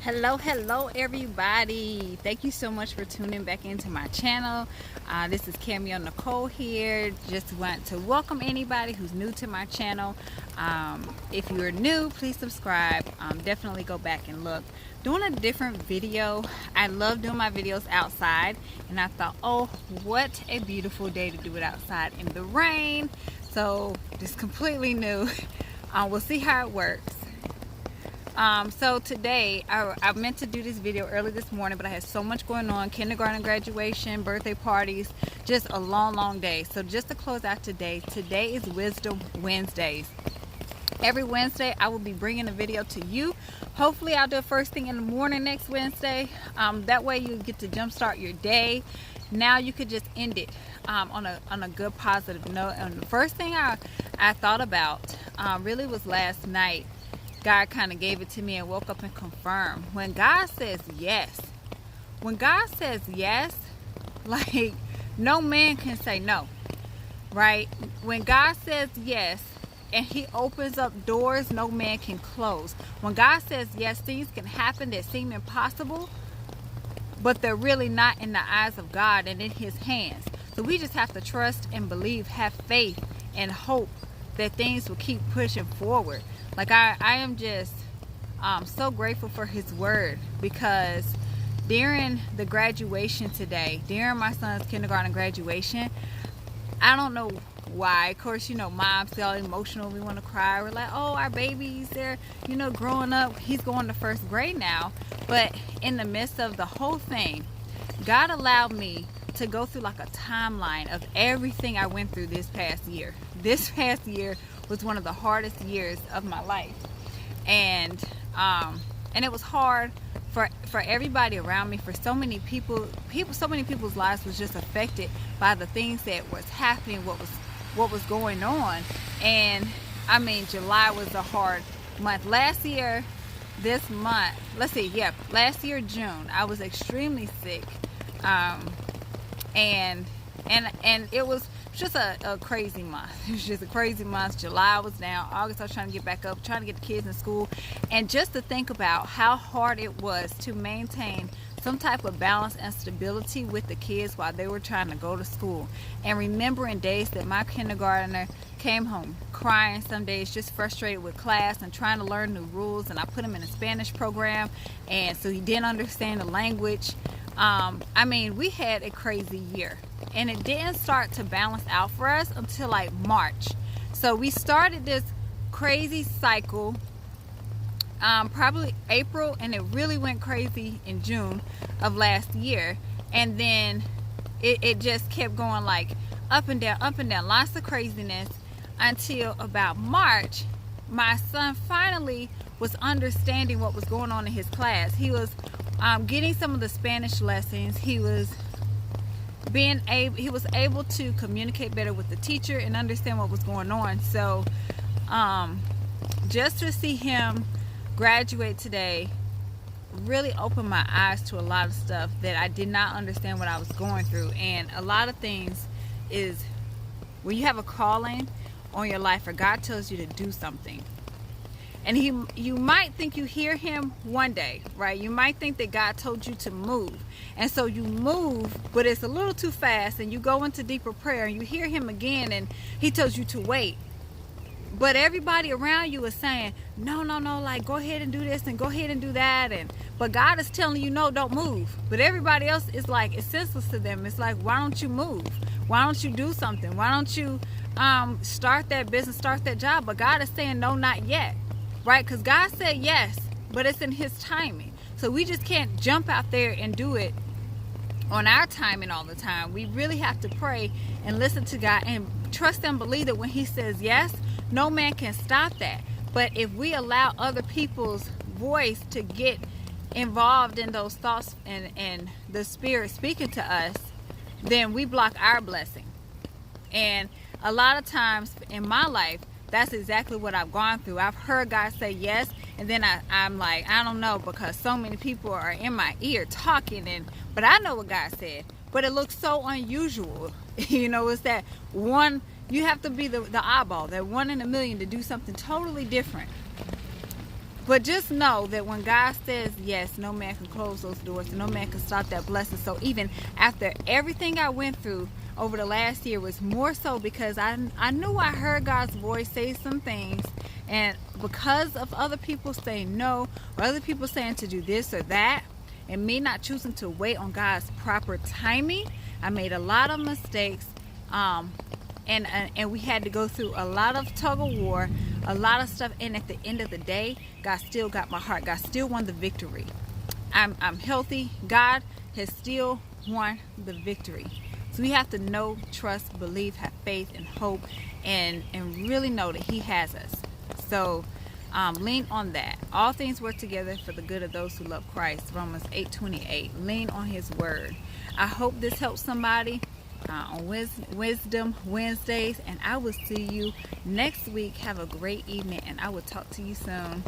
Hello everybody. Thank you so much for tuning back into my channel. This is Cameo Nicole here. Just want to welcome anybody who's new to my channel. If you're new, please subscribe. Definitely go back and look. Doing a different video. I love doing my videos outside, and I thought, oh, what a beautiful day to do it outside in the rain. So just completely new. We'll see how it works. So today I meant to do this video early this morning, but I had so much going on: kindergarten graduation, birthday parties, just a long day. So just to close out today is Wisdom Wednesdays. Every Wednesday I will be bringing a video to you. Hopefully I'll do it first thing in the morning next Wednesday. That way you get to jumpstart your day. Now you could just end it on a good positive note. And the first thing I thought about really was last night. God kind of gave it to me and woke up and confirmed. When God says yes, like no man can say no, right? When God says yes and he opens up doors no man can close. When God says yes, things can happen that seem impossible, but they're really not in the eyes of God and in his hands. So we just have to trust and believe, have faith and hope that things will keep pushing forward. Like I am just so grateful for his word, because during the graduation today, during my son's kindergarten graduation, I don't know why. Of course, you know, moms get all emotional. We want to cry. We're like, oh, our baby's there, you know, growing up. He's going to first grade now. But in the midst of the whole thing, God allowed me to go through like a timeline of everything I went through this past year. This past year was one of the hardest years of my life, and it was hard for everybody around me. For so many so many people's lives was just affected by the things that was happening, what was going on. And I mean, July was a hard month. Last year, last year June, I was extremely sick, and it was just a crazy month. It was just a crazy month. July was down. August I was trying to get back up, trying to get the kids in school, and just to think about how hard it was to maintain some type of balance and stability with the kids while they were trying to go to school. And remembering days that my kindergartner came home crying, some days just frustrated with class and trying to learn new rules, and I put him in a Spanish program, and so he didn't understand the language. I mean, we had a crazy year, and it didn't start to balance out for us until like March. So we started this crazy cycle probably April, and it really went crazy in June of last year, and then it just kept going like up and down, lots of craziness, until about March my son finally was understanding what was going on in his class. He was getting some of the Spanish lessons. He was able to communicate better with the teacher and understand what was going on. So just to see him graduate today really opened my eyes to a lot of stuff that I did not understand what I was going through. And a lot of things is when you have a calling on your life, or God tells you to do something, and you might think you hear him one day, right? You might think that God told you to move, and so you move, but it's a little too fast, and you go into deeper prayer, and you hear him again, and he tells you to wait. But everybody around you is saying, no, like go ahead and do this and go ahead and do that, but God is telling you, no, don't move. But everybody else is like, it's senseless to them. It's like, why don't you move? Why don't you do something? Why don't you start that business, start that job? But God is saying, no, not yet. Right? Because God said yes, but it's in his timing. So we just can't jump out there and do it on our timing all the time. We really have to pray and listen to God and trust and believe that when he says yes, no man can stop that. But if we allow other people's voice to get involved in those thoughts and the Spirit speaking to us, then we block our blessing. And a lot of times in my life, that's exactly what I've gone through. I've heard God say yes, and then I'm like, I don't know, because so many people are in my ear talking, but I know what God said. But it looks so unusual. You know, it's that one, you have to be the eyeball, that 1 in a million to do something totally different. But just know that when God says yes, no man can close those doors, and no man can stop that blessing. So even after everything I went through over the last year, was more so because I knew I heard God's voice say some things, and because of other people saying no, or other people saying to do this or that, and me not choosing to wait on God's proper timing, I made a lot of mistakes. And we had to go through a lot of tug of war, a lot of stuff, and at the end of the day, God still got my heart. God still won the victory. I'm healthy. God has still won the victory. So we have to know, trust, believe, have faith, and hope, and really know that He has us. So lean on that. All things work together for the good of those who love Christ. Romans 8:28. Lean on His word. I hope this helps somebody on Wisdom Wednesdays, and I will see you next week. Have a great evening, and I will talk to you soon.